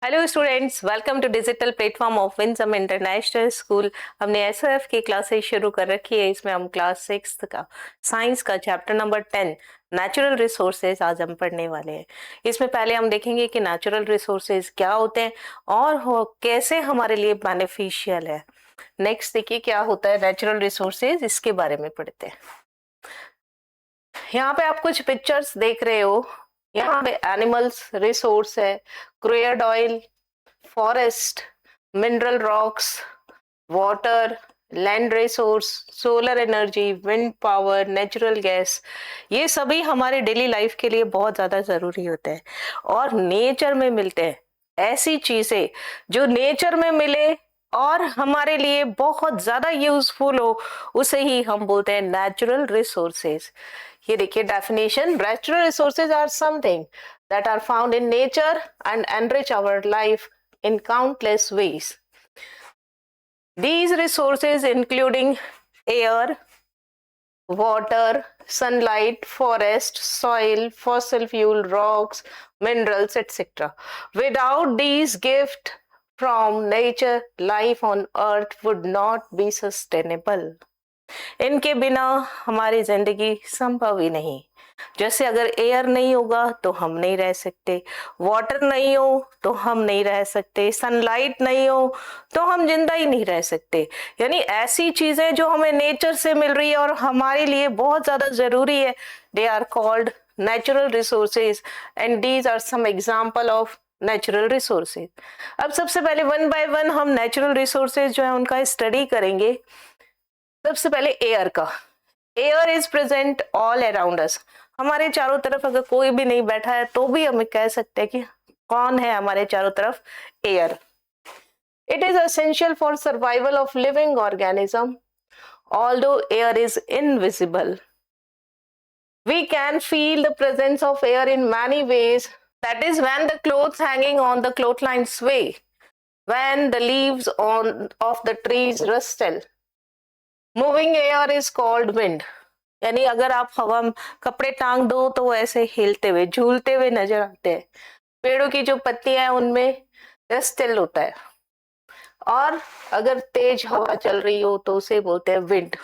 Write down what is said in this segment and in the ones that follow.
Hello students, welcome to digital platform of Winsome International School. हमने SOF की classes शुरू कर रखी है। इसमें हम क्लास 6 का साइंस का चैप्टर नंबर 10 नेचुरल रिसोर्सेज आज हम पढ़ने वाले हैं। इसमें पहले हम देखेंगे कि नेचुरल रिसोर्सेज क्या होते हैं और कैसे हमारे लिए बेनिफिशियल है। नेक्स्ट देखिए क्या होता है नेचुरल रिसोर्सेज, इसके बारे में पढ़ते हैं। यहाँ पे आप कुछ पिक्चर्स देख रहे हो। यहाँ पे एनिमल्स रिसोर्स है, crude oil, forest, mineral rocks, water, land resource, solar energy, wind power, natural gas, ये सभी हमारे डेली लाइफ के लिए बहुत ज्यादा जरूरी होते हैं और नेचर में मिलते हैं। ऐसी चीजें जो नेचर में मिले और हमारे लिए बहुत ज्यादा यूजफुल हो, उसे ही हम बोलते हैं नेचुरल रिसोर्सेज। ये देखिए definition, natural resources are something that are found in nature and enrich our life in countless ways. These resources including air, water, sunlight, forest, soil, fossil fuel, rocks, minerals, etc. Without these gifts from nature, life on earth would not be sustainable. इनके बिना हमारी जिंदगी संभव ही नहीं। जैसे अगर air नहीं होगा तो हम नहीं रह सकते, वाटर नहीं हो तो हम नहीं रह सकते, सनलाइट नहीं हो तो हम जिंदा ही नहीं रह सकते। यानी ऐसी चीजें जो हमें नेचर से मिल रही है और हमारे लिए बहुत ज्यादा जरूरी है, they are called natural resources and these are some example of natural resources. अब सबसे पहले वन बाय वन हम नेचुरल रिसोर्सेज जो है उनका स्टडी करेंगे। सबसे पहले एयर का। Air is present all around us. हमारे चारों तरफ अगर कोई भी नहीं बैठा है तो भी हम कह सकते हैं कि कौन है हमारे चारों तरफ, air. It is essential for survival of living organism although air is invisible. We can feel the presence of air in many ways. That is when the clothes hanging on the cloth line sway, when the leaves on of the trees rustle. Moving air is called wind. यानी अगर आप हवा में कपड़े टांग दो तो वो ऐसे हिलते हुए झूलते हुए नजर आते हैं। पेड़ों की जो पत्तियां हैं उनमें रस्टिल होता है। और अगर तेज हवा चल रही हो तो उसे बोलते हैं wind.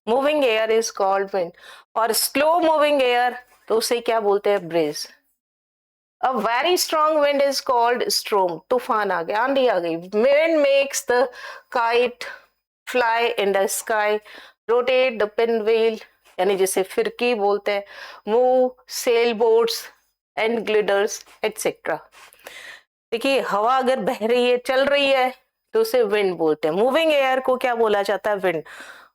Moving air is called wind. और स्लो मूविंग एयर तो उसे क्या बोलते हैं, breeze. A very strong wind is called storm. तूफान आ गया, आंधी आ गई। Wind makes the kite fly in the sky, rotate the pin wheel, यानी जिसे फिरकी बोलते हैं, move sail boats and gliders etcetera. देखिए हवा अगर बह रही है, चल रही है तो उसे विंड बोलते हैं। मूविंग एयर को क्या बोला जाता है, विंड।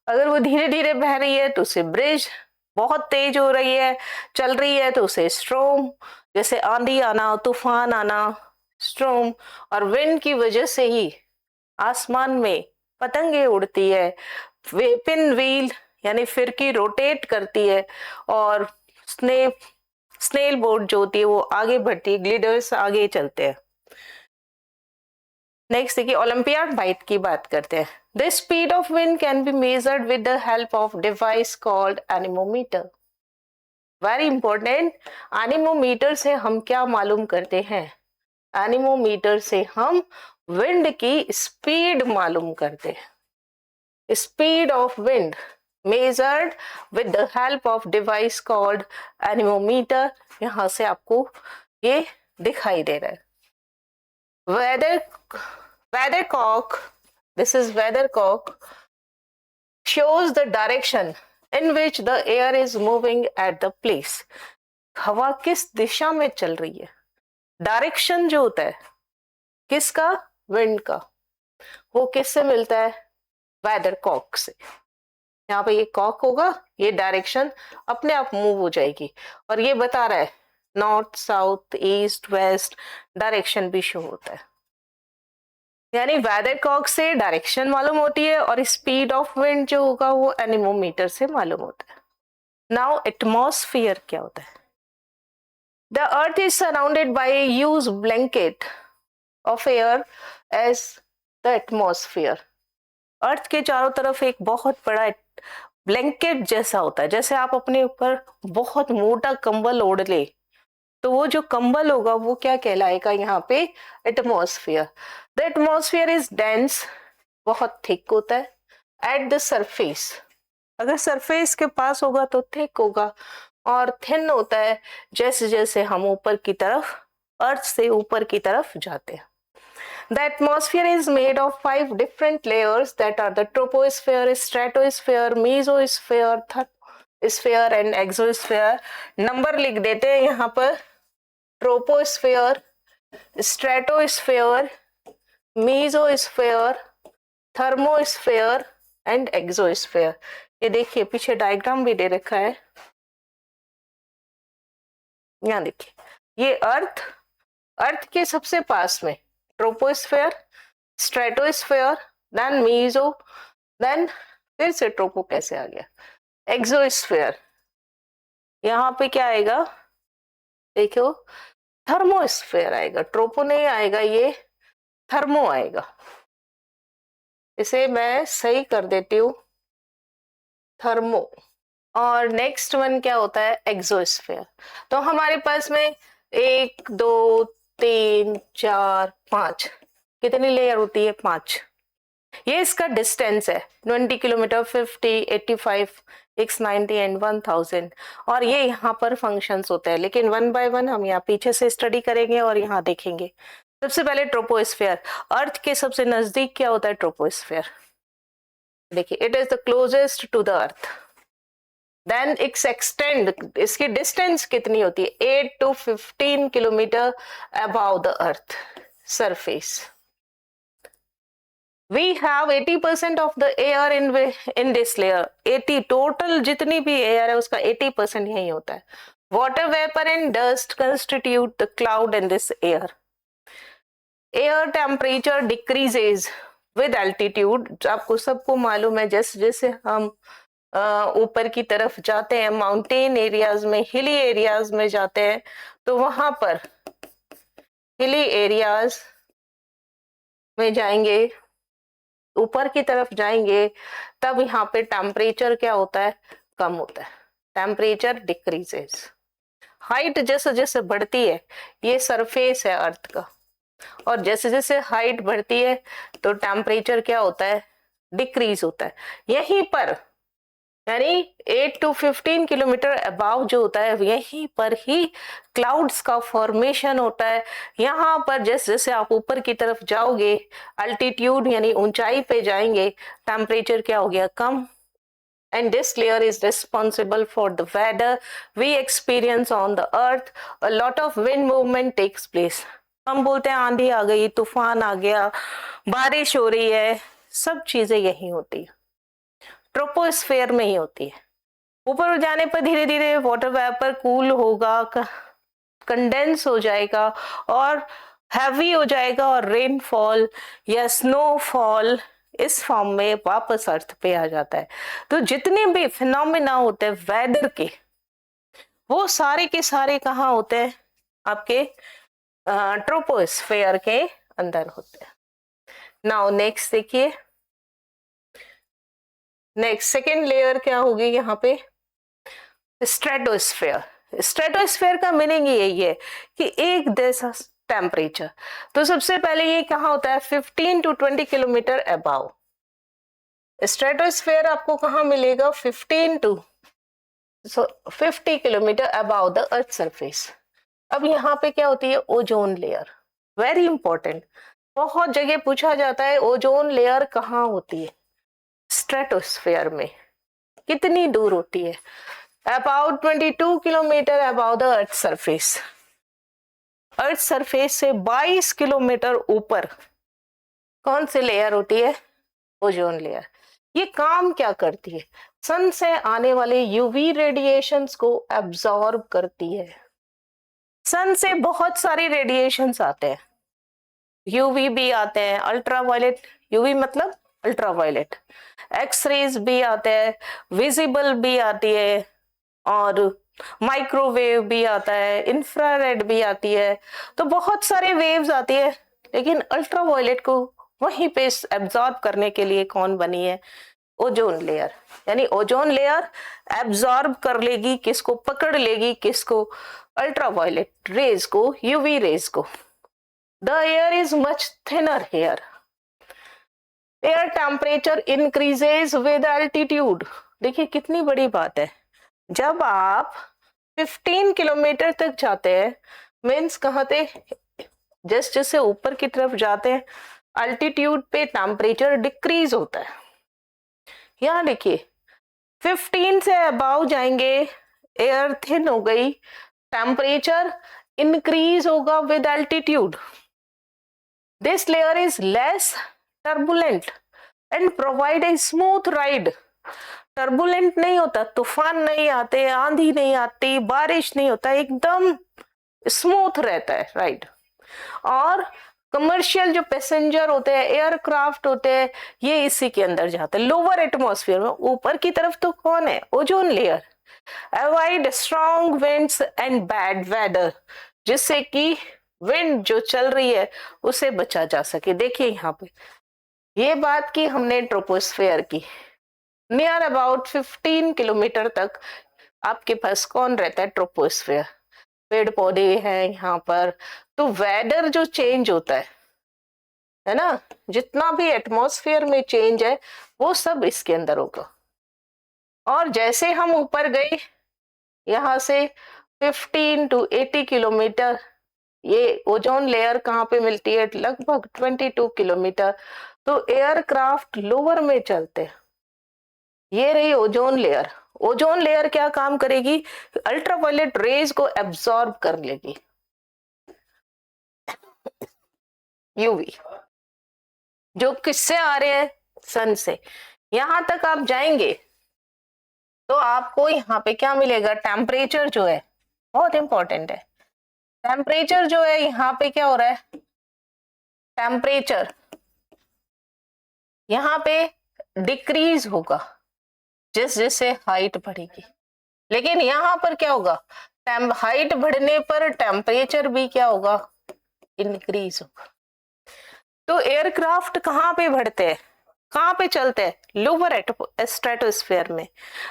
अगर वो धीरे धीरे बह रही है तो उसे ब्रिज। बहुत तेज हो रही है, चल रही है तो उसे स्ट्रोम, जैसे आंधी आना, तूफान आना, स्ट्रोम। और विंड की वजह से ही आसमान में पतंगे उड़ती है, पिन व्हील यानी फिरकी रोटेट करती है, और स्नेल बोट जो होती है वो आगे बढ़ती है, ग्लिडर्स आगे चलते हैं। नेक्स्ट देखिए ओलंपियाड बाइट की बात करते हैं। The speed of wind can be measured with the help of device called anemometer. Very important. Anemometer से हम क्या मालूम करते हैं, एनीमोमीटर से हम विंड की स्पीड मालूम करते हैं। Speed of wind measured with the help of device called anemometer। यहां से आपको ये दिखाई दे रहा है। weathercock, this is weathercock, shows the direction in which the air is moving at the place। हवा किस दिशा में चल रही है, डायरेक्शन जो होता है किसका, विंड का, वो किससे मिलता है, वेदरकॉक से। यहाँ पे ये कॉक होगा, ये डायरेक्शन अपने आप मूव हो जाएगी और ये बता रहा है north south east west, direction भी शो होता है। यानी वेदरकॉक से डायरेक्शन मालूम होती है और स्पीड ऑफ विंड जो होगा वो एनीमोमीटर से मालूम होता है। नाउ एटमॉस्फेयर क्या होता है। The earth is surrounded by a huge blanket of air as the atmosphere. Earth के चारों तरफ एक बहुत बड़ा ब्लैंकेट जैसा होता है। जैसे आप अपने ऊपर बहुत मोटा कंबल ओढ़ ले तो वो जो कंबल होगा वो क्या कहलाएगा यहाँ पे, atmosphere. The atmosphere is dense, बहुत थिक होता है। एट द सरफेस, अगर सरफेस के पास होगा तो थिक होगा, और थिन होता है जैसे जैसे हम ऊपर की तरफ, अर्थ से ऊपर की तरफ जाते हैं। The atmosphere is made of 5 different layers that are the troposphere, stratosphere, mesosphere, thermosphere and exosphere. Number लिख देते हैं यहाँ पर, troposphere, stratosphere, mesosphere, thermosphere and exosphere. ये देखिए पीछे डायग्राम भी दे रखा है, यहाँ देखिए, ये अर्थ के सबसे पास में troposphere, stratosphere, then meso, then फिर से ट्रोपो कैसे आ गया, एक्सोस्फेयर। यहाँ पे क्या आएगा, देखो थर्मोस्फेयर आएगा, ट्रोपो नहीं आएगा, ये थर्मो आएगा। इसे मैं सही कर देती हूँ, थर्मो। और नेक्स्ट वन क्या होता है, एक्सोस्फेयर। तो हमारे पास में 1 2 3 4 5, कितनी लेयर होती है, 5। ये इसका डिस्टेंस है, 20 किलोमीटर, 50, 85, 690 एंड 1000। और ये यहाँ पर फंक्शंस होते हैं, लेकिन वन बाय वन हम यहाँ पीछे से स्टडी करेंगे और यहाँ देखेंगे। सबसे पहले ट्रोपोस्फेयर, अर्थ के सबसे नजदीक क्या होता है, ट्रोपोस्फेयर। देखिए, it is the closest to the earth. Then its extend, इसकी डिस्टेंस कितनी होती है, 8 to 15 kilometre above the earth surface. We have 80% of the air in this layer. 80 total जितनी भी एयर है उसका 80% यही होता है। Water vapor and dust constitute the cloud in this air. Air temperature decreases with altitude. आपको सबको मालूम है, जैसे जैसे हम ऊपर की तरफ जाते हैं, माउंटेन एरियाज में, हिली एरियाज में जाते हैं, तो वहां पर हिली एरियाज में जाएंगे, ऊपर की तरफ जाएंगे, तब यहाँ पे टेम्परेचर क्या होता है, कम होता है, टेम्परेचर डिक्रीजेस। हाइट जैसे जैसे बढ़ती है, ये सरफेस है अर्थ का, और जैसे जैसे हाइट बढ़ती है तो टेम्परेचर क्या होता है, डिक्रीज होता है। यहीं पर यानी 8 to 15 किलोमीटर अबाव जो होता है, यहीं पर ही क्लाउड्स का फॉर्मेशन होता है। यहाँ पर जैसे जैसे आप ऊपर की तरफ जाओगे, अल्टीट्यूड यानी ऊंचाई पे जाएंगे, टेम्परेचर क्या हो गया, कम। and this layer is responsible for the weather we experience on the earth. A lot of wind movement takes place. हम बोलते हैं आंधी आ गई, तूफान आ गया, बारिश हो रही है, सब चीजें यही होती है, ट्रोपोस्फेयर में ही होती है। ऊपर जाने पर धीरे धीरे वाटर वेपर कूल होगा, कंडेंस हो जाएगा और हैवी हो जाएगा, और रेनफॉल या स्नोफॉल इस फॉर्म में वापस अर्थ पे आ जाता है। तो जितने भी फिनोमिना होते हैं वेदर के, वो सारे के सारे कहाँ होते हैं, आपके ट्रोपोस्फेयर के अंदर होते हैं। नाउ नेक्स्ट देखिए, नेक्स्ट सेकेंड लेयर क्या होगी यहाँ पे, स्ट्रेटोस्फेयर। स्ट्रेटोस्फेयर का मीनिंग यही है कि एक जैसा टेम्परेचर। तो सबसे पहले ये कहाँ होता है, 15 to 20 किलोमीटर अबाव। स्ट्रेटोस्फेयर आपको कहाँ मिलेगा, 15 to 50 kilometre above the earth surface. अब यहाँ पे क्या होती है, ओजोन लेयर, वेरी इंपॉर्टेंट, बहुत जगह पूछा जाता है ओजोन लेयर कहाँ होती है, स्ट्रेटोस्फेयर में। कितनी दूर होती है, about 22 kilometre above the earth surface. Earth surface से 22 किलोमीटर ऊपर कौन सी लेयर होती है, ओजोन लेयर। ये काम क्या करती है, सन से आने वाले यूवी रेडिएशंस को एब्जॉर्ब करती है। सन से बहुत सारे रेडिएशंस आते हैं, यूवी भी आते हैं, अल्ट्रावायलेट, यूवी मतलब अल्ट्रावायलेट, एक्सरेज भी आते हैं, विजिबल भी आती है, और माइक्रोवेव भी आता है, इंफ्रारेड भी आती है। तो बहुत सारे वेव्स आती है, लेकिन अल्ट्रावायलेट को वहीं पे एब्जॉर्ब करने के लिए कौन बनी है, ओजोन लेयर, यानी ओजोन लेयर एब्जॉर्ब कर लेगी किसको, पकड़ लेगी किसको, अल्ट्रावायलेट रेज को, यूवी रेज को. The air is much thinner here. Air temperature increases with altitude. देखिए कितनी बड़ी बात है, जब आप 15 किलोमीटर तक जाते हैं, मीन्स कहाँ थे, जस्ट जैसे ऊपर की तरफ जाते हैं अल्टीट्यूड पे टेम्परेचर डिक्रीज होता है. यहाँ देखिए 15 से अबाव जाएंगे, एयर थिन हो गई, टेम्परेचर इंक्रीज होगा with altitude. This layer is less turbulent and provide a smooth ride. Turbulent नहीं होता, तूफान नहीं आते, आंधी नहीं आती, बारिश नहीं होता, एकदम स्मूथ रहता है राइड. और कमर्शियल जो पैसेंजर होते हैं, एयरक्राफ्ट होते हैं, ये इसी के अंदर जाते हैं. लोअर एटमॉस्फेयर में, ऊपर की तरफ तो कौन है, ozone layer. Avoid strong winds and bad weather, जिससे कि विंड जो चल रही है उसे बचा जा सके. देखिए यहाँ पे ये बात की हमने ट्रोपोस्फेयर की. नियर अबाउट 15 किलोमीटर तक आपके पास कौन रहता है, ट्रोपोस्फेयर. पेड़ पौधे हैं यहाँ पर, तो वेदर जो चेंज होता है ना, जितना भी एटमॉस्फेयर में चेंज है वो सब इसके अंदर होगा. और जैसे हम ऊपर गए यहाँ से 15 to 80 किलोमीटर, ये ओजोन लेयर कहाँ पे मिलती है, लगभग 22 किलोमीटर. तो एयरक्राफ्ट लोअर में चलते हैं. ये रही ओजोन लेयर. ओजोन लेयर क्या काम करेगी, अल्ट्रावायलेट रेज को एब्सॉर्ब कर लेगी, यूवी, जो किससे आ रहे हैं, सन से. यहां तक आप जाएंगे तो आपको यहाँ पे क्या मिलेगा, टेम्परेचर जो है बहुत इंपॉर्टेंट है. टेम्परेचर जो है यहाँ पे क्या हो रहा है, टेम्परेचर यहाँ पे डिक्रीज होगा जिस जैसे हाइट बढ़ेगी. लेकिन यहाँ पर क्या होगा, हाइट बढ़ने पर टेम्परेचर भी क्या होगा, इंक्रीज होगा. तो एयरक्राफ्ट कहाँ पे बढ़ते हैं, कहाँ पे चलते हैं, लोअर स्ट्रेटोस्फेयर में.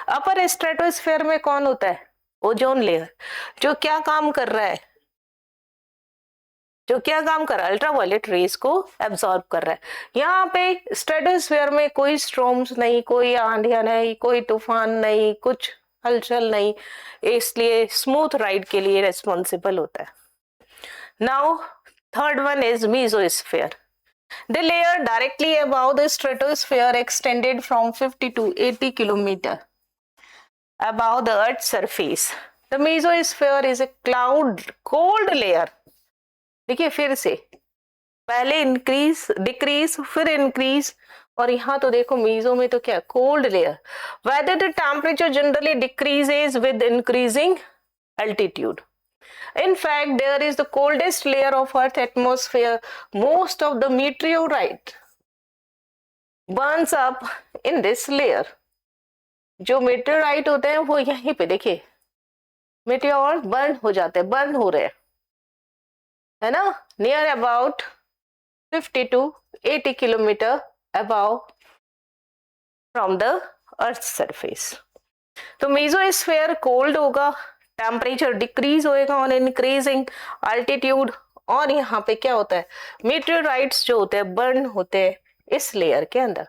अपर स्ट्रेटोस्फेयर में कौन होता है, ओजोन लेयर, जो क्या काम कर रहा है, अल्ट्रावायलेट रेज को एब्सॉर्ब कर रहा है. यहाँ पे स्ट्रेटोस्फेयर में कोई स्ट्रॉम्स नहीं, कोई आंधियां नहीं, कोई तूफान नहीं, कुछ हलचल नहीं, इसलिए स्मूथ राइड के लिए रेस्पॉन्सिबल होता है. Now third one is mesosphere. The layer directly above the stratosphere extended from 50 to 80 kilometer above the Earth's surface. The mesosphere is a cloud cold layer. देखिए फिर से, पहले इंक्रीज, डिक्रीज, फिर increase, और यहाँ तो देखो मीजो में तो क्या, cold layer. Whether the temperature generally decreases with increasing altitude. In fact, there is the coldest layer of Earth atmosphere. Most of the meteorite burns up in this layer. जो meteorite होते हैं वो यहीं पे देखिए, meteor बर्न हो जाते हैं, बर्न हो रहे हैं, है ना, near about 50 to 80 kilometre above from the Earth's surface. तो मेसोस्फेयर कोल्ड होगा, टेम्परेचर डिक्रीज होएगा ऑन इंक्रीजिंग अल्टीट्यूड, और यहाँ पे क्या होता है, मीटेओराइट्स जो होते हैं बर्न होते हैं इस लेयर के अंदर.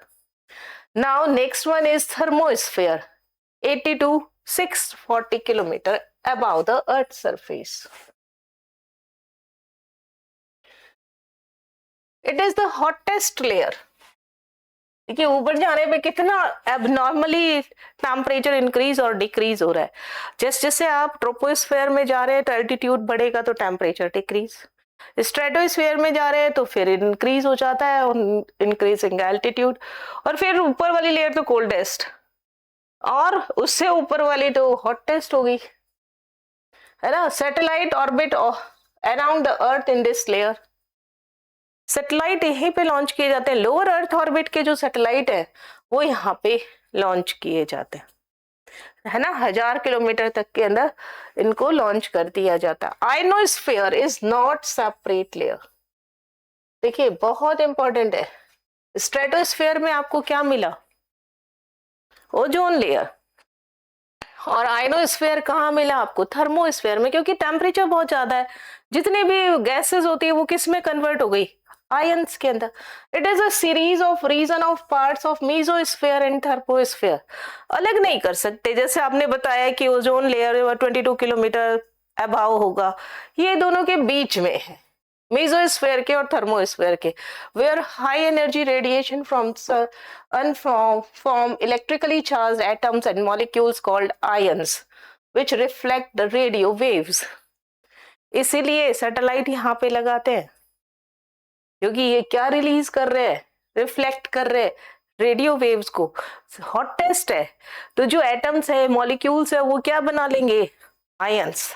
Now next one is thermosphere, 80 to 640 kilometre about the earth surface. It is the hottest layer. देखिए ऊपर जाने पे कितना एबनॉर्मली टेम्परेचर इंक्रीज और डिक्रीज हो रहा है. जैसे जैसे आप ट्रोपोस्फेयर में जा रहे हैं तो एल्टीट्यूड बढ़ेगा तो टेम्परेचर डिक्रीज, स्ट्रेटोस्फेयर में जा रहे हैं तो फिर इंक्रीज हो जाता है, इंक्रीजिंग एल्टीट्यूड, और फिर ऊपर वाली लेयर तो कोल्डेस्ट, और उससे ऊपर वाली तो हॉटेस्ट होगी, है ना. Satellite orbit around the earth in this layer. Satellite यहीं पे लॉन्च किए जाते हैं, लोअर अर्थ ऑर्बिट के जो सैटेलाइट है वो यहाँ पे लॉन्च किए जाते हैं, है ना, 1000 किलोमीटर तक के अंदर इनको लॉन्च कर दिया जाता है. Ionosphere is not separate layer. देखिए बहुत इंपॉर्टेंट है, स्ट्रेटोस्फेयर में आपको क्या मिला, ओजोन लेयर। और आयनोस्फीयर कहाँ मिला आपको? थर्मोस्फीयर में, क्योंकि टेम्परेचर बहुत ज्यादा है। जितनी भी गैसेस होती है वो किस में कन्वर्ट हो गई? आयंस के अंदर। It is a series of region of parts of mesosphere and thermosphere. अलग नहीं कर सकते। जैसे आपने बताया कि ओजोन लेयर 22 किलोमीटर अबाव होगा, ये दोनों के बीच में है, मेसोस्फीयर के और थर्मोस्फीयर के, where high energy radiation from from electrically charged atoms and molecules called ions which reflect the radio waves. इसीलिए सैटेलाइट यहाँ पे लगाते हैं, क्योंकि ये क्या रिलीज कर रहे हैं? रिफ्लेक्ट कर रहे हैं रेडियो वेव्स को। हॉट टेस्ट है, तो जो एटम्स है, मॉलिक्यूल्स है, वो क्या बना लेंगे? आयंस।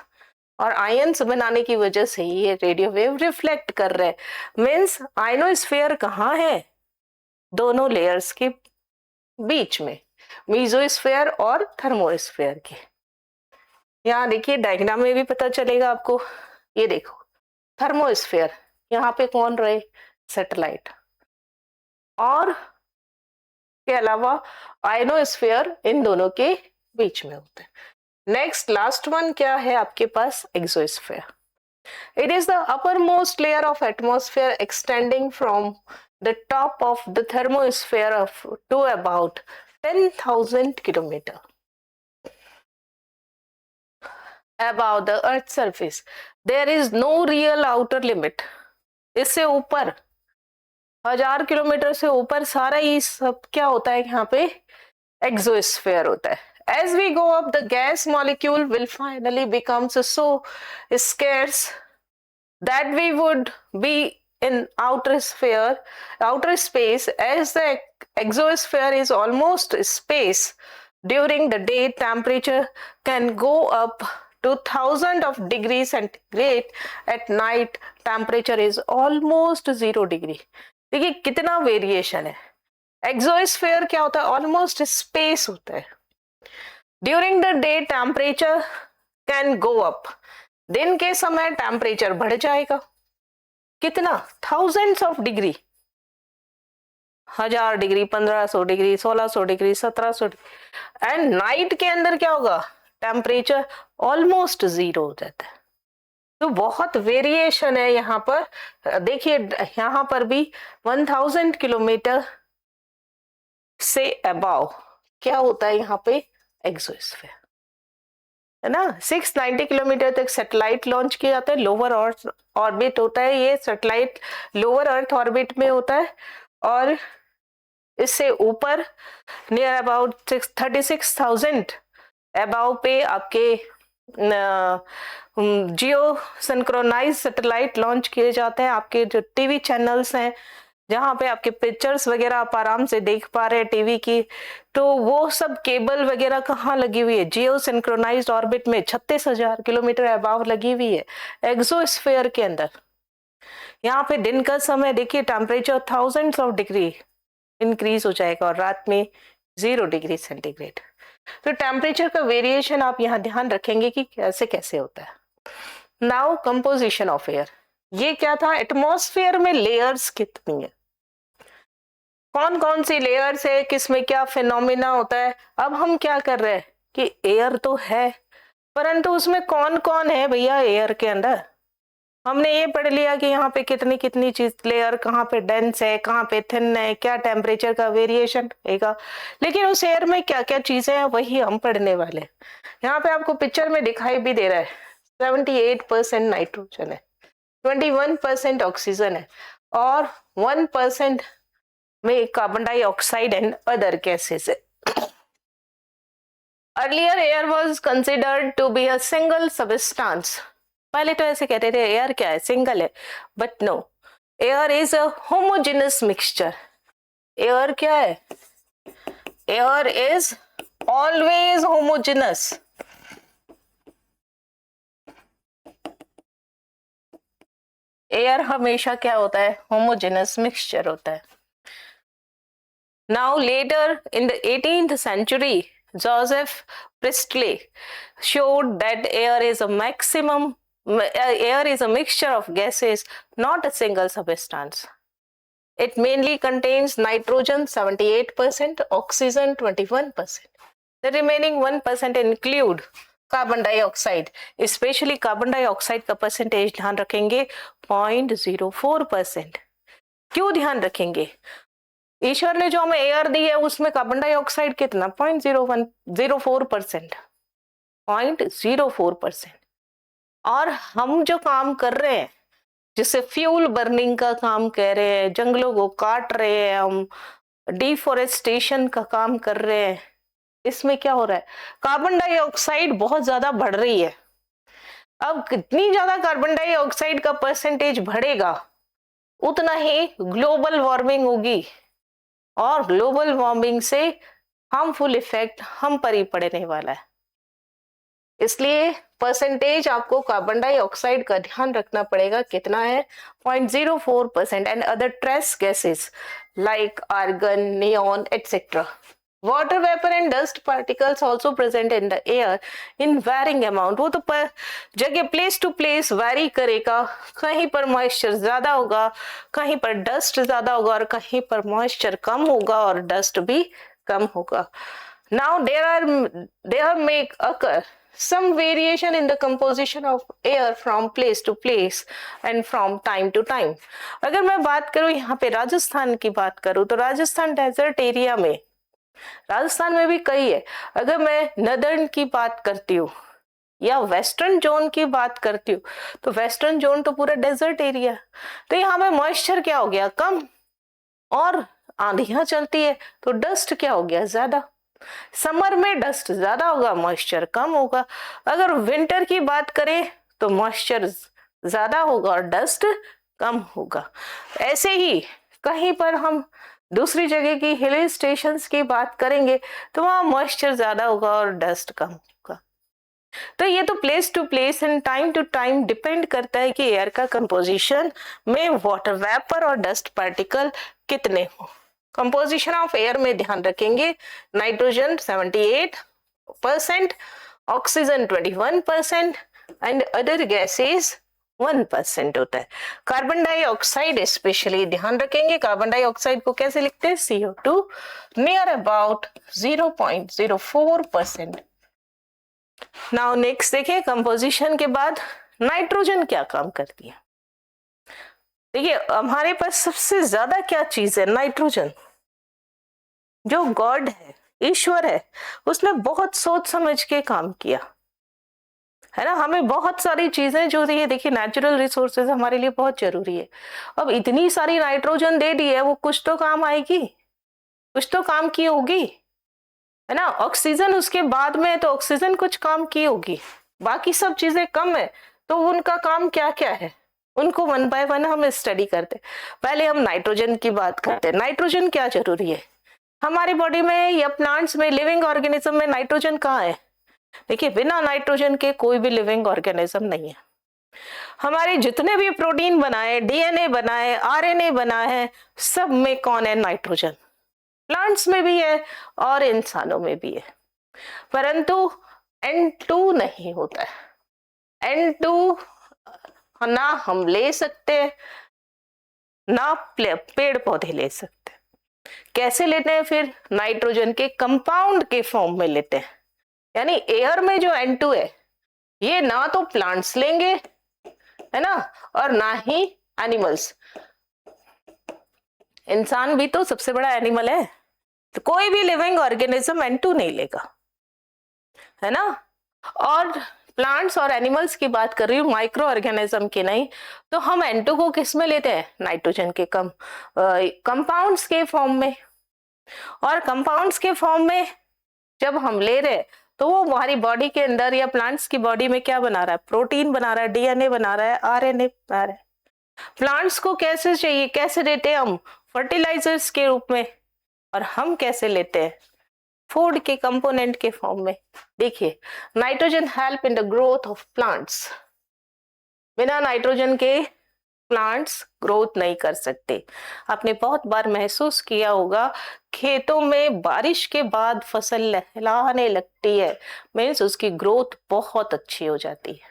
और आयंस बनाने की वजह से ये रेडियो वेव रिफ्लेक्ट कर रहे हैं। मीन्स आयनोस्फीयर कहाँ है? दोनों लेयर्स के बीच में, मेसोस्फीयर और थर्मोस्फीयर के। यहाँ देखिए डायग्राम में भी पता चलेगा आपको। ये देखो थर्मोस्फीयर, यहाँ पे कौन रहे? सैटेलाइट। और के अलावा आयनोस्फीयर इन दोनों के बीच में होते हैं। नेक्स्ट लास्ट वन क्या है आपके पास? Exosphere. It is the uppermost layer of atmosphere extending from the top of the thermosphere to about 10,000 kilometer above the Earth's surface. There is no real outer limit. इससे ऊपर 1000 kilometre से ऊपर सारा ये सब क्या होता है? यहाँ पे एक्सोस्फीयर होता है। As we go up, the gas molecule will finally become so scarce that we would be in outer space, as the exosphere is almost space. During the day, temperature can go up to thousands of degrees centigrade. At night, temperature is almost 0 degree. देखिए कितना variation है। Exosphere क्या होता है? Almost space होता है। During the day temperature can go up, दिन के समय टेम्परेचर बढ़ जाएगा। कितना? Thousands of degree, 1000 degree, 1500 degree, 1600 degree, 1700 degree. And night के अंदर क्या होगा? टेम्परेचर ऑलमोस्ट 0 हो जाता है। तो बहुत वेरिएशन है यहाँ पर। देखिए यहाँ पर भी 1000 किलोमीटर से अबाव क्या होता है यहाँ पे? एक्सोस्फीयर है ना। 690 किलोमीटर तक सैटेलाइट लॉन्च किया जाता है। लोअर अर्थ ऑर्बिट होता है, ये सैटेलाइट लोअर अर्थ ऑर्बिट में होता है। और इससे ऊपर नियर अबाउट 36,000 अबाव पे आपके जियो सिंक्रोनाइज सैटेलाइट लॉन्च किए जाते हैं। आपके जो टीवी चैनल्स हैं जहाँ पे आपके पिक्चर्स वगैरह आप आराम से देख पा रहे हैं टीवी की, तो वो सब केबल वगैरह कहाँ लगी हुई है? जियो सिंक्रोनाइज्ड ऑर्बिट में 36,000 किलोमीटर अबाव लगी हुई है एक्सोस्फीयर के अंदर। यहाँ पे दिन का समय देखिए temperature thousands of degree increase हो जाएगा और रात में 0 डिग्री सेंटीग्रेड। तो टेम्परेचर का वेरिएशन आप यहाँ ध्यान रखेंगे कि कैसे कैसे होता है। Now composition of air. ये क्या था? एटमॉस्फेयर में लेयर्स कितनी है, कौन कौन सी लेयर्स है, किसमें क्या फिनोमिना होता है। अब हम क्या कर रहे हैं कि एयर तो है, परंतु उसमें कौन कौन है भैया एयर के अंदर? हमने ये पढ़ लिया कि यहाँ पे कितनी कितनी चीज लेयर, कहाँ पे डेंस है, कहाँ पे थिन है, क्या टेम्परेचर का वेरिएशन रहेगा, लेकिन उस एयर में क्या क्या चीजें हैं वही हम पढ़ने वाले। यहाँ पे आपको पिक्चर में दिखाई भी दे रहा है 78% नाइट्रोजन है, 21% ऑक्सीजन है और 1% में carbon dioxide and other gases है। Earlier air was considered to be a single substance. पहले तो ऐसे कहते थे एयर क्या है? सिंगल है। But no, air is a homogeneous mixture. Air क्या है? Air is always homogeneous. Air हमेशा क्या होता है? होमोजेनस मिक्सचर होता है। Now later in the 18th century, Joseph Priestley showed that air is a mixture of gases, not a single substance. It mainly contains nitrogen 78%, oxygen 21%. The remaining 1% include carbon dioxide, specially carbon dioxide का percentage ध्यान रखेंगे 0.04%। क्यों ध्यान रखेंगे? ईश्वर ने जो हमें air दी है उसमें कार्बन डाइऑक्साइड कितना 0.04%, 0.04%। और हम जो काम कर रहे हैं, जिससे फ्यूल बर्निंग का काम कर रहे हैं, जंगलों को काट रहे हैं, हम डिफोरेस्टेशन का काम कर रहे हैं, इसमें क्या हो रहा है? कार्बन डाइऑक्साइड बहुत ज्यादा बढ़ रही है। अब कितनी ज्यादा कार्बन डाइऑक्साइड का परसेंटेज बढ़ेगा उतना ही ग्लोबल वार्मिंग होगी, और ग्लोबल वार्मिंग से हार्मफुल इफेक्ट हम पर ही पड़ने वाला है। इसलिए परसेंटेज आपको कार्बन डाइऑक्साइड का ध्यान रखना पड़ेगा, कितना है 0.04%। And other trace gases like argon, neon etcetera. Water vapour and dust particles also present in the air in varying amount. वो तो जगह प्लेस टू प्लेस वेरी करेगा, कहीं पर मॉइस्चर ज्यादा होगा, कहीं पर डस्ट ज्यादा होगा, और कहीं पर मॉइस्चर कम होगा और डस्ट भी कम होगा। Now there may occur some variation in the composition of air from place to place and from time to time. अगर मैं बात करूं यहाँ पे राजस्थान की बात करूं तो राजस्थान डेजर्ट एरिया में, राजस्थान में भी कई है। अगर मैं नदर्न की बात करती हूँ या वेस्टर्न जोन की बात करती हूँ तो वेस्टर्न जोन तो पूरा डेजर्ट एरिया, तो यहाँ पे मॉइस्चर क्या हो गया कम, और आंधियां चलती है तो डस्ट क्या हो गया ज्यादा। समर में डस्ट ज्यादा होगा, मॉइस्चर कम होगा। अगर विंटर की बात करें तो मॉइस्चर ज्यादा होगा और डस्ट कम होगा। ऐसे ही कहीं पर हम दूसरी जगह की हिल स्टेशंस की बात करेंगे तो वहां मॉइस्चर ज्यादा होगा और डस्ट कम होगा। तो ये तो place to place and time to time depend करता है कि एयर का कंपोजिशन में वाटर वेपर और डस्ट पार्टिकल कितने हो। कंपोजिशन ऑफ एयर में ध्यान रखेंगे nitrogen 78%, oxygen 21% and other gases 1% होता है। कार्बन डाइऑक्साइड स्पेशली ध्यान रखेंगे, कार्बन डाइऑक्साइड को कैसे लिखते हैं CO2 near about 0.04%। Now next देखिए, कंपोजिशन के बाद नाइट्रोजन क्या काम करती है। देखिए हमारे पास सबसे ज्यादा क्या चीज है, नाइट्रोजन। जो गॉड है, ईश्वर है, उसने बहुत सोच समझ के काम किया है ना। हमें बहुत सारी चीजें जो दी है, देखिए नेचुरल रिसोर्सेज हमारे लिए बहुत जरूरी है। अब इतनी सारी नाइट्रोजन दे दी है, वो कुछ तो काम आएगी, कुछ तो काम की होगी, है ना। ऑक्सीजन उसके बाद में, तो ऑक्सीजन कुछ काम की होगी, बाकी सब चीजें कम है, तो उनका काम क्या क्या है उनको वन बाय वन हम स्टडी करते। पहले हम नाइट्रोजन की बात करते हैं। नाइट्रोजन क्या जरूरी है हमारी बॉडी में या प्लांट्स में, लिविंग ऑर्गेनिज्म में नाइट्रोजन कहाँ है। देखिए बिना नाइट्रोजन के कोई भी लिविंग ऑर्गेनिज्म नहीं है। हमारे जितने भी प्रोटीन बनाए, DNA बनाए, RNA बना है, सब में कौन है, नाइट्रोजन। प्लांट्स में भी है और इंसानों में भी है, परंतु N2 नहीं होता है। N2 ना हम ले सकते हैं ना पेड़ पौधे ले सकते। कैसे लेते हैं फिर, नाइट्रोजन के कंपाउंड के फॉर्म में लेते हैं। यानी एयर में जो N2 है ये ना तो प्लांट्स लेंगे, है ना, और ना ही एनिमल्स। इंसान भी तो सबसे बड़ा एनिमल है, तो कोई भी लिविंग ऑर्गेनिज्म N2 नहीं लेगा, है ना। और प्लांट्स और एनिमल्स की बात कर रही हूँ, माइक्रो ऑर्गेनिज्म की नहीं। तो हम N2 को किस में लेते हैं, नाइट्रोजन के कंपाउंड्स के फॉर्म में। और कंपाउंड्स के फॉर्म में जब हम ले रहे हैं तो वो हमारी बॉडी के अंदर या प्लांट्स की बॉडी में क्या बना रहा है, प्रोटीन बना रहा है, DNA बना रहा है, RNA बना रहा है। प्लांट्स को कैसे चाहिए, कैसे देते हैं हम, फर्टिलाइजर्स के रूप में। और हम कैसे लेते हैं, फूड के कंपोनेंट के फॉर्म में। देखिए nitrogen help in the growth of plants. बिना नाइट्रोजन के प्लांट्स ग्रोथ नहीं कर सकते। आपने बहुत बार महसूस किया होगा, खेतों में बारिश के बाद फसल लहलाने लगती है, मीन्स उसकी ग्रोथ बहुत अच्छी हो जाती है।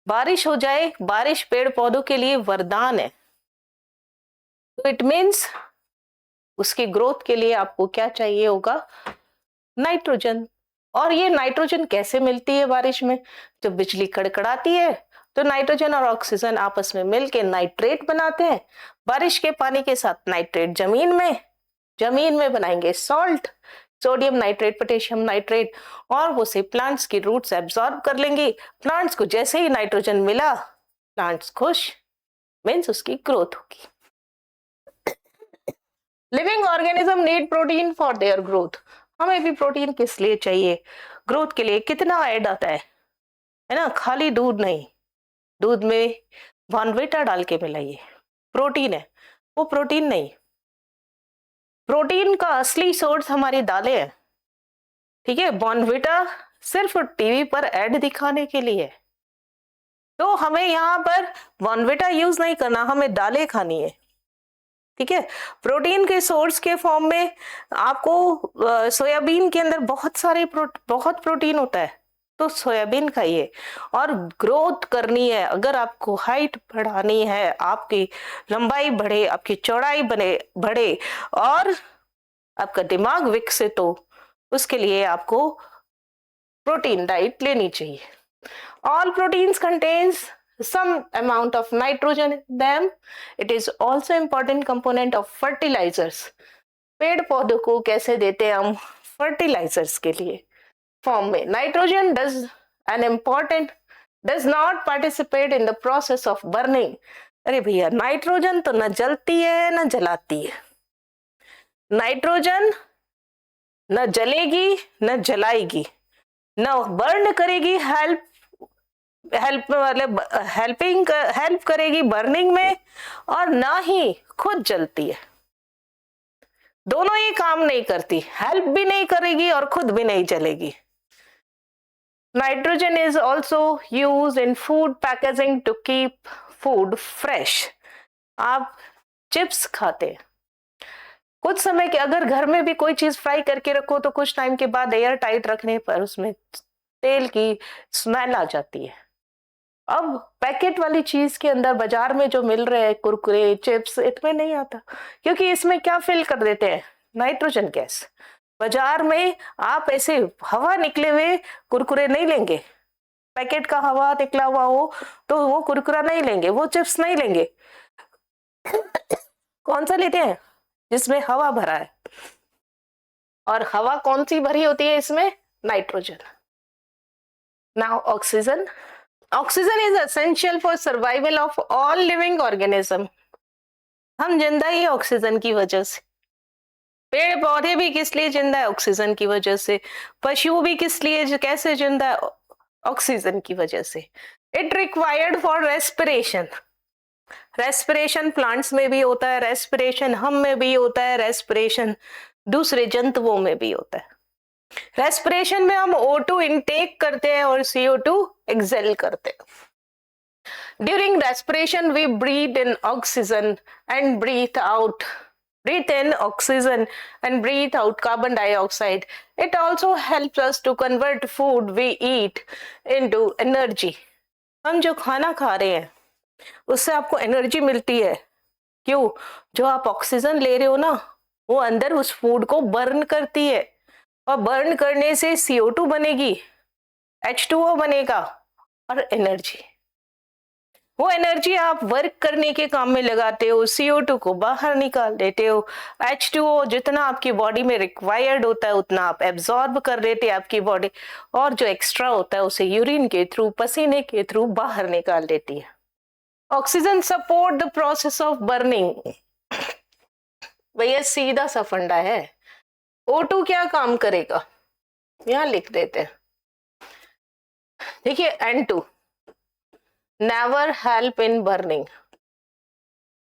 बारिश हो जाए, बारिश पेड़ पौधों के लिए वरदान है। तो इट मीन्स उसकी ग्रोथ के लिए आपको क्या चाहिए होगा, नाइट्रोजन। और ये नाइट्रोजन कैसे मिलती है बारिश में, जब बिजली कड़कड़ाती है तो नाइट्रोजन और ऑक्सीजन आपस में मिलके नाइट्रेट बनाते हैं। बारिश के पानी के साथ नाइट्रेट जमीन में बनाएंगे salt, sodium nitrate, potassium nitrate, और वो से प्लांट्स की रूट्स एब्सॉर्ब कर लेंगी। प्लांट्स को जैसे ही नाइट्रोजन मिला, प्लांट्स खुश, मीन्स उसकी ग्रोथ होगी। Living organism need protein for their growth. हमें भी प्रोटीन किस लिए चाहिए, ग्रोथ के लिए। कितना ऐड आता है ना, खाली दूध नहीं, दूध में बॉर्नविटा डाल के मिलाइए, प्रोटीन है वो। प्रोटीन नहीं, प्रोटीन का असली सोर्स हमारी दालें हैं, ठीक है। बॉर्नविटा सिर्फ टीवी पर ऐड दिखाने के लिए है, तो हमें यहाँ पर बॉर्नविटा यूज नहीं करना, हमें दालें खानी है, ठीक है। प्रोटीन के सोर्स के फॉर्म में आपको सोयाबीन के अंदर बहुत प्रोटीन होता है, तो सोयाबीन खाइए। और ग्रोथ करनी है, अगर आपको हाइट बढ़ानी है, आपकी लंबाई बढ़े, आपकी चौड़ाई बढ़े और आपका दिमाग विकसित हो, उसके लिए आपको प्रोटीन डाइट लेनी चाहिए। All proteins contains some amount of nitrogen in them. It is also important component of fertilizers. पेड़ पौधों को कैसे देते हैं हम, फर्टिलाइजर्स के लिए फॉर्म में। Nitrogen does not participate in the process of burning. अरे भैया, नाइट्रोजन तो न जलती है न जलाती है। नाइट्रोजन न जलेगी न जलाएगी, न बर्न करेगी, हेल्प करेगी बर्निंग में, और ना ही खुद जलती है। दोनों ही काम नहीं करती, हेल्प भी नहीं करेगी और खुद भी नहीं जलेगी। Nitrogen is also use in food packaging to keep food fresh. आप चिप्स खाते हैं, कुछ समय के अगर घर में भी कोई चीज फ्राई करके रखो तो कुछ टाइम के बाद एयर टाइट रखने पर उसमें तेल की स्मेल आ जाती है। अब पैकेट वाली चीज के अंदर बाजार में जो मिल रहे हैं कुरकुरे चिप्स, इसमें नहीं आता, क्योंकि इसमें क्या फिल कर देते हैं, नाइट्रोजन गैस। बाजार में आप ऐसे हवा निकले हुए कुरकुरे नहीं लेंगे, पैकेट का हवा निकला हुआ हो तो वो कुरकुरा नहीं लेंगे, वो चिप्स नहीं लेंगे। कौन सा लेते हैं, जिसमें हवा भरा है। और हवा कौन सी भरी होती है इसमें, nitrogen. Now oxygen. Oxygen is essential for survival of all living organism. हम जिंदा ही ऑक्सीजन की वजह से, पेड़ पौधे भी किस लिए जिंदा है, ऑक्सीजन की वजह से। पशु भी किस लिए, कैसे जिंदा है, ऑक्सीजन की वजह से। It required for respiration. Respiration plants में भी होता है, रेस्पिरेशन हम में भी होता है, रेस्पिरेशन दूसरे जंतुओं में भी होता है। रेस्पिरेशन में हम O2 इनटेक करते हैं और CO2 एक्सेल करते हैं। During respiration we breathe in oxygen and breathe in oxygen and breathe out carbon dioxide. It also helps us to convert food we eat into energy. हम जो खाना खा रहे हैं उससे आपको एनर्जी मिलती है, क्यों, जो आप ऑक्सीजन ले रहे हो ना, वो अंदर उस फूड को बर्न करती है, और बर्न करने से CO2 बनेगी, H2O बनेगा और एनर्जी। वो एनर्जी आप वर्क करने के काम में लगाते हो, CO2 को बाहर निकाल देते हो, H2O जितना आपकी बॉडी में रिक्वायर्ड होता है उतना आप एब्जॉर्ब कर लेते हैं आपकी बॉडी, और जो एक्स्ट्रा होता है उसे यूरिन के थ्रू, पसीने के थ्रू बाहर निकाल देती है। Oxygen support the process of burning. भैया सीधा सा फंडा है। O2 क्या काम करेगा, यहां लिख देते हैं, देखिए N2 never help in burning,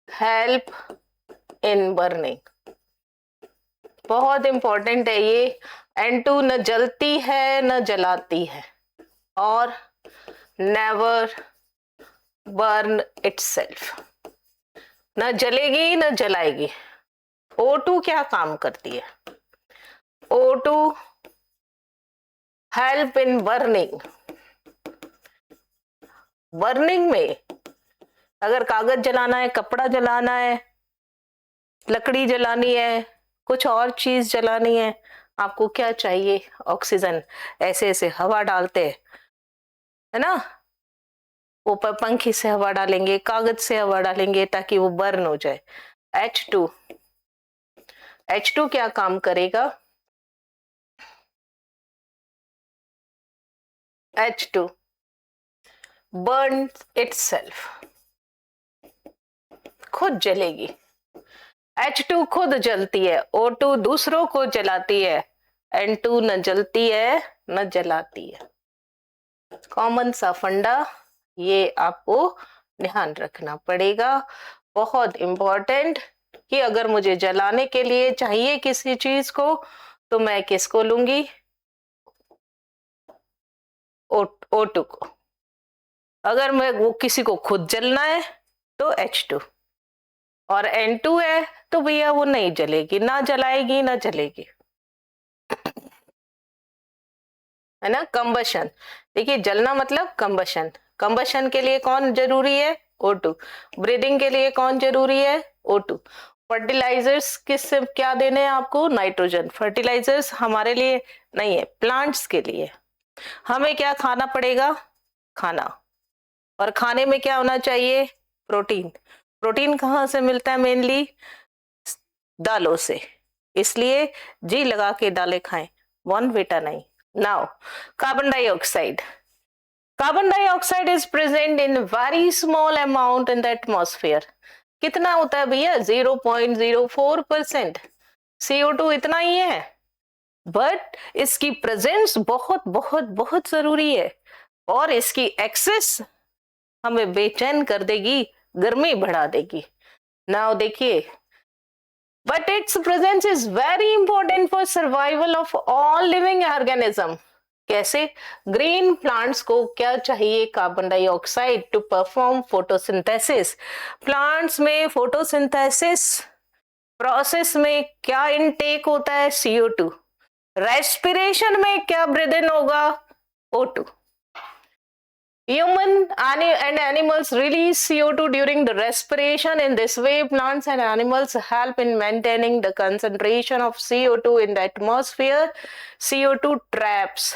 help in burning बहुत इंपॉर्टेंट है ये। N2 न जलती है न जलाती है, और नेवर बर्न इटसेल्फ, न जलेगी न जलाएगी। O2 क्या काम करती है, O2 help in burning. Burning में अगर कागज जलाना है, कपड़ा जलाना है, लकड़ी जलानी है, कुछ और चीज जलानी है, आपको क्या चाहिए? ऑक्सीजन। ऐसे ऐसे हवा डालते हैं, है ना, ऊपर पंखे से हवा डालेंगे, कागज से हवा डालेंगे ताकि वो बर्न हो जाए। H2, H2 क्या काम करेगा? H2 burns itself, खुद जलेगी। H2 खुद जलती है, O2 दूसरों को जलाती है, N2 न जलती है न जलाती है। कॉमन सा फंडा, ये आपको ध्यान रखना पड़ेगा, बहुत इंपॉर्टेंट, कि अगर मुझे जलाने के लिए चाहिए किसी चीज को तो मैं किसको लूंगी? O2 को। अगर मैं वो किसी को खुद जलना है तो H2, और N2 है तो भैया वो नहीं जलेगी, ना जलाएगी ना जलेगी, है ना। कंबशन, देखिए जलना मतलब कंबशन। कंबशन के लिए कौन जरूरी है? O2। ब्रीदिंग के लिए कौन जरूरी है? O2। फर्टिलाइजर्स किससे क्या देने हैं आपको? नाइट्रोजन। फर्टिलाइजर्स हमारे लिए नहीं है, प्लांट्स के लिए। हमें क्या खाना पड़ेगा? खाना। और खाने में क्या होना चाहिए? प्रोटीन। प्रोटीन कहाँ से मिलता है? मेनली दालों से, इसलिए जी लगा के दालें खाएं, बॉर्नविटा नहीं। Now carbon dioxide, carbon dioxide is present in very small amount in the atmosphere. कितना होता है भैया? 0.04%। CO2 इतना ही है, बट इसकी प्रेजेंस बहुत बहुत बहुत जरूरी है, और इसकी एक्सेस हमें बेचैन कर देगी, गर्मी बढ़ा देगी। नाउ देखिए, but its presence is very important for survival of all living organism। कैसे? ग्रीन प्लांट्स को क्या चाहिए? Carbon dioxide to perform photosynthesis. Plants में फोटोसिंथेसिस प्रोसेस में क्या इनटेक होता है? CO2। रेस्पिरेशन में क्या ब्रीथ इन होगा? O2। Human and animals release CO2 during the respiration. In this way, plants and animals help in maintaining the concentration of CO2 in the atmosphere. CO2 traps.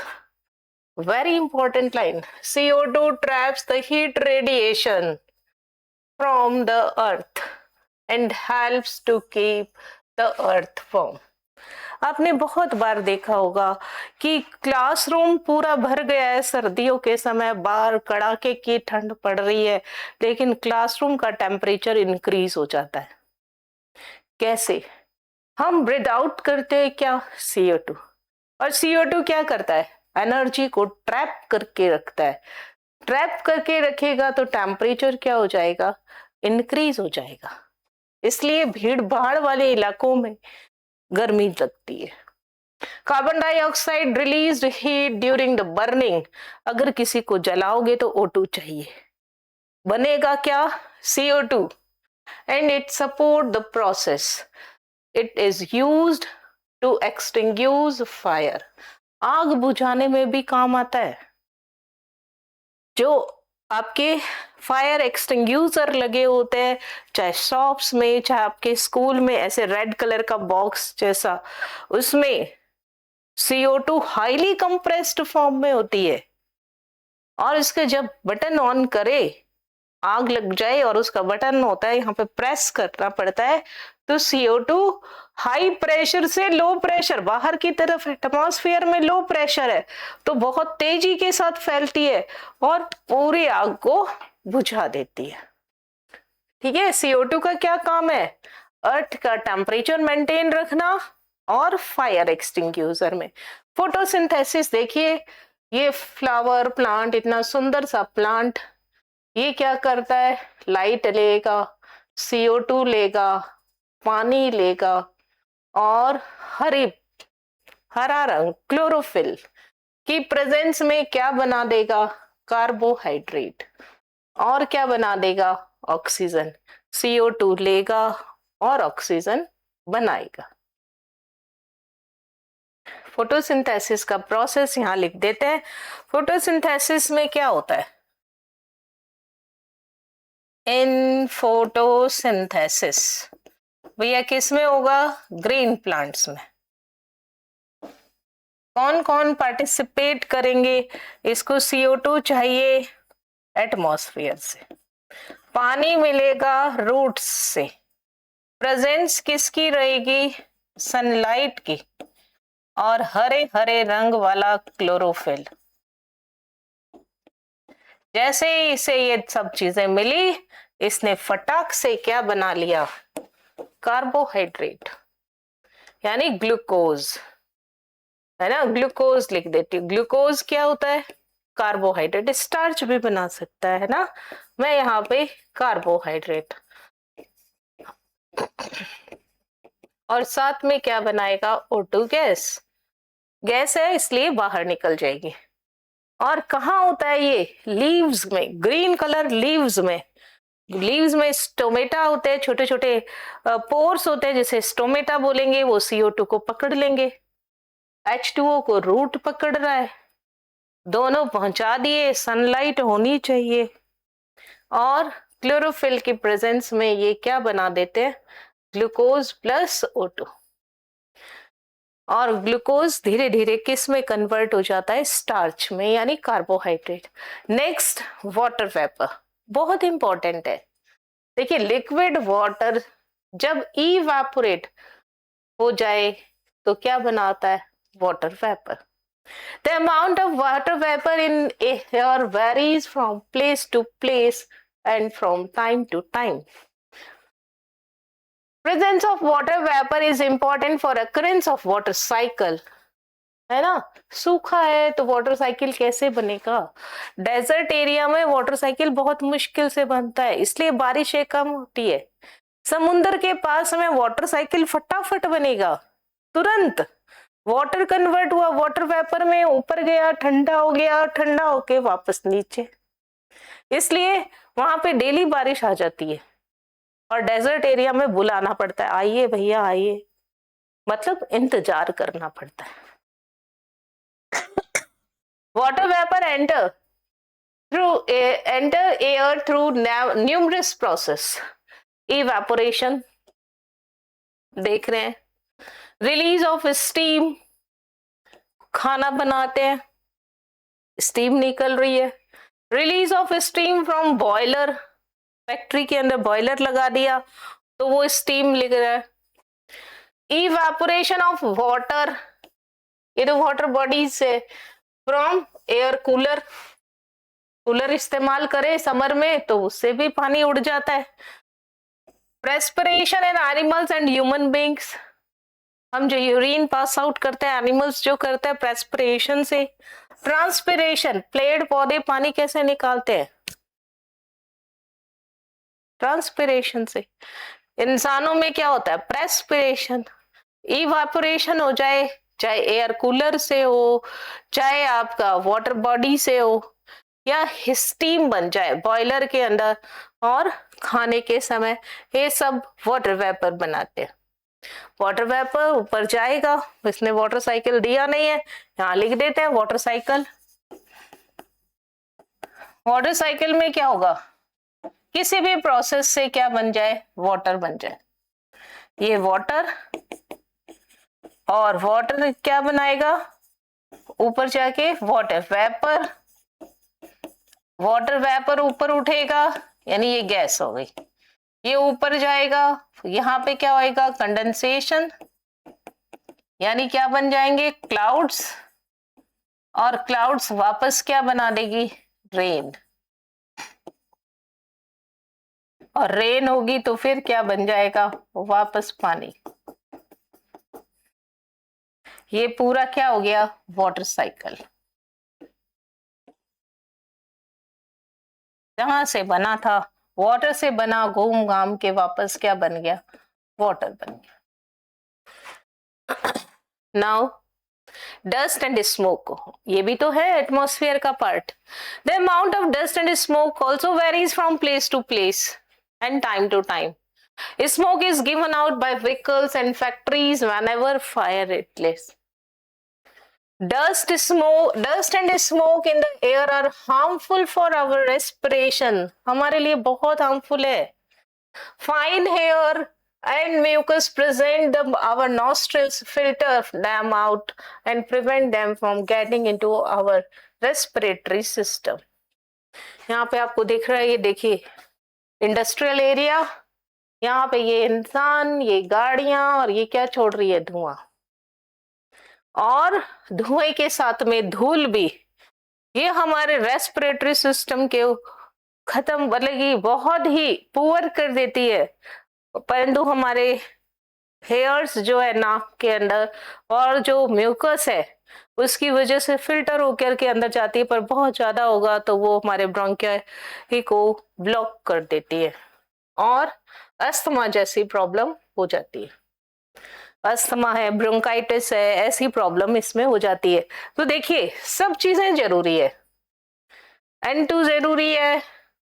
Very important line. CO2 traps the heat radiation from the earth and helps to keep the earth warm. आपने बहुत बार देखा होगा कि classroom पूरा भर गया है, सर्दियों के समय बाहर कड़ाके की ठंड पड़ रही है, लेकिन क्लासरूम का टेम्परेचर इंक्रीज हो जाता है। कैसे? हम ब्रीथ आउट करते हैं क्या? CO2। और CO2 क्या करता है? एनर्जी को ट्रैप करके रखता है। ट्रैप करके रखेगा तो टेम्परेचर क्या हो जाएगा? इंक्रीज हो जाएगा। इसलिए भीड़ भाड़ वाले इलाकों में गर्मी लगती है। Carbon dioxide release heat during the burning. अगर किसी को जलाओगे तो O2 चाहिए, बनेगा क्या? CO2। And it support the process, it is used to extinguish fire. आग बुझाने में भी काम आता है। जो आपके फायर एक्सटिंग्विशर लगे होते हैं, चाहे शॉप्स में, चाहे आपके स्कूल में, ऐसे रेड कलर का बॉक्स जैसा, उसमें CO2 हाईली कंप्रेस्ड फॉर्म में होती है, और इसके जब बटन ऑन करे, आग लग जाए और उसका बटन होता है यहाँ पे प्रेस करना पड़ता है, तो CO2 हाई प्रेशर से लो प्रेशर, बाहर की तरफ एटमॉस्फेयर में लो प्रेशर है तो बहुत तेजी के साथ फैलती है और पूरी आग को बुझा देती है। ठीक है, CO2 का क्या काम है? अर्थ का टेम्परेचर मेंटेन रखना और फायर एक्सटिंग्विशर में फोटोसिंथेसिस। देखिए ये फ्लावर प्लांट, इतना सुंदर सा प्लांट, ये क्या करता है? लाइट लेगा, CO2 लेगा, पानी लेगा, और हरा रंग क्लोरोफिल की प्रेजेंस में क्या बना देगा? कार्बोहाइड्रेट। और क्या बना देगा? ऑक्सीजन। CO2 लेगा और ऑक्सीजन बनाएगा। फोटोसिंथेसिस का प्रोसेस यहां लिख देते हैं। फोटोसिंथेसिस में क्या होता है? इन फोटोसिंथेसिस भैया किस में होगा? ग्रीन प्लांट्स में। कौन कौन पार्टिसिपेट करेंगे? इसको CO2 चाहिए एटमॉस्फेयर से, पानी मिलेगा रूट्स से, प्रेजेंस किसकी रहेगी? सनलाइट की, और हरे हरे रंग वाला क्लोरोफिल। जैसे ही इसे ये सब चीजें मिली, इसने फटाक से क्या बना लिया? कार्बोहाइड्रेट, यानी ग्लूकोज, है ना? ग्लूकोज लिख देती हूँ। ग्लूकोज क्या होता है? कार्बोहाइड्रेट। स्टार्च भी बना सकता है ना, मैं यहाँ पे कार्बोहाइड्रेट। और साथ में क्या बनाएगा? O2 gas. गैस है इसलिए बाहर निकल जाएगी। और कहाँ होता है ये? लीव्स में, ग्रीन कलर लीव्स में। लीव्स में स्टोमेटा होते हैं, छोटे छोटे पोर्स होते हैं, जिसे स्टोमेटा बोलेंगे। वो CO2 को पकड़ लेंगे, H2O को रूट पकड़ रहा है, दोनों पहुंचा दिए। सनलाइट होनी चाहिए, और क्लोरोफिल की प्रेजेंस में ये क्या बना देते हैं? Glucose plus O2। और ग्लूकोज धीरे धीरे किस में कन्वर्ट हो जाता है? स्टार्च में, यानी कार्बोहाइड्रेट। नेक्स्ट, वाटर वेपर, बहुत इंपॉर्टेंट है। देखिए, लिक्विड वाटर जब इवेपोरेट हो जाए तो क्या बनाता है? Water vapour. The amount of water vapor in air varies from place to place and from time to time. Presence of water vapor is important for occurrence of water cycle. है ना? सूखा है तो वाटर साइकिल कैसे बनेगा? Desert area में water cycle बहुत मुश्किल से बनता है, इसलिए बारिशें कम होती है। समुद्र के पास में वाटर साइकिल फटाफट बनेगा, तुरंत वाटर कन्वर्ट हुआ वाटर वेपर में, ऊपर गया, ठंडा हो गया, ठंडा होके वापस नीचे। इसलिए वहां पे डेली बारिश आ जाती है, और डेजर्ट एरिया में बुलाना पड़ता है, आइए भैया आइए, मतलब इंतजार करना पड़ता है। Water vapour enter air through numerous process. Evaporation देख रहे हैं, रिलीज ऑफ स्टीम, खाना बनाते हैं, स्टीम निकल रही है। Release of steam from boiler, factory के अंदर बॉयलर लगा दिया तो वो स्टीम निकल रहा है। इवेपोरेशन ऑफ वाटर, ये तो वाटर बॉडीज से, फ्रॉम एयर कूलर, कूलर इस्तेमाल करें समर में तो उससे भी पानी उड़ जाता है। Respiration in animals and human beings, हम जो यूरिन पास आउट करते हैं, एनिमल्स जो करते हैं रेस्पिरेशन से। ट्रांसपिरेशन, पेड़ पौधे पानी कैसे निकालते हैं? ट्रांसपिरेशन से। इंसानों में क्या होता है? प्रेस्पिरेशन। इवापोरेशन हो जाए, चाहे एयर कूलर से हो, चाहे आपका वाटर बॉडी से हो, या स्टीम बन जाए बॉयलर के अंदर और खाने के समय, ये सब वाटर वेपर बनाते हैं। वाटर वेपर ऊपर जाएगा, इसने वाटर साइकिल दिया नहीं है, यहाँ लिख देते हैं वाटर साइकिल। वाटर साइकिल में क्या होगा? किसी भी प्रोसेस से क्या बन जाए? वाटर बन जाए। ये वाटर, और वाटर क्या बनाएगा? ऊपर जाके वाटर वेपर, वाटर वेपर ऊपर उठेगा, यानी ये गैस हो गई, ये ऊपर जाएगा, यहाँ पे क्या होएगा? कंडेंसेशन, यानी क्या बन जाएंगे? क्लाउड्स, और क्लाउड्स वापस क्या बना देगी? रेन, और रेन होगी तो फिर क्या बन जाएगा? वापस पानी। ये पूरा क्या हो गया? Water cycle. जहां से बना था वाटर से बना, घूम घाम के वापस क्या बन गया? वाटर बन गया। नाउ डस्ट एंड स्मोक, ये भी तो है एटमॉस्फेयर का part. The amount of dust and smoke also varies from place to place and time to time. Smoke is given out by vehicles and factories whenever fire is lit. Dust and smoke in the air are harmful for our respiration. हमारे लिए बहुत harmful है. Fine hair and mucus present our nostrils filter them out and prevent them from getting into our respiratory system. यहाँ पे आपको दिख रहा है, ये देखिए इंडस्ट्रियल एरिया, यहाँ पे ये इंसान, ये गाड़ियां, और ये क्या छोड़ रही है, धुआं, और धुएं के साथ में धूल भी, ये हमारे रेस्पिरेटरी सिस्टम के खत्म, मतलब कि बहुत ही पुअर कर देती है। परंतु हमारे हेयर्स जो है नाक के अंदर और जो म्यूकस है उसकी वजह से फिल्टर होकर के अंदर जाती है, पर बहुत ज्यादा होगा तो वो हमारे ब्रोंकिया को ब्लॉक कर देती है और अस्थमा जैसी प्रॉब्लम हो जाती है। अस्थमा है, ब्रोंकाइटिस है, ऐसी प्रॉब्लम इसमें हो जाती है। तो देखिए सब चीजें जरूरी है, N2 जरूरी है,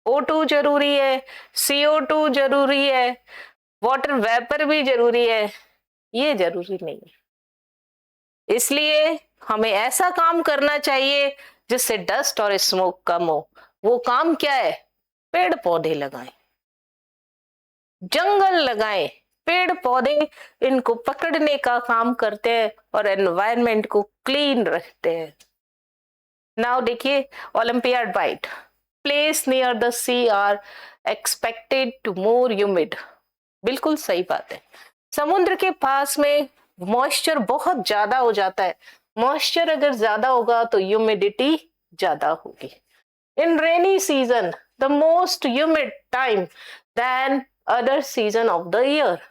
O2 जरूरी है, CO2 जरूरी है, वाटर वेपर भी जरूरी है, ये जरूरी नहीं है। इसलिए हमें ऐसा काम करना चाहिए जिससे डस्ट और स्मोक कम हो। वो काम क्या है? पेड़ पौधे लगाएं, जंगल लगाएं, पेड़ पौधे इनको पकड़ने का काम करते हैं और एनवायरनमेंट को क्लीन रखते हैं। नाउ देखिए olympiad bite, place near the sea are expected to more humid. बिल्कुल सही बात है, समुद्र के पास में मॉइस्चर बहुत ज्यादा हो जाता है। मॉइस्चर अगर ज्यादा होगा तो ह्यूमिडिटी ज्यादा होगी। In rainy season the most humid time than other season of the year.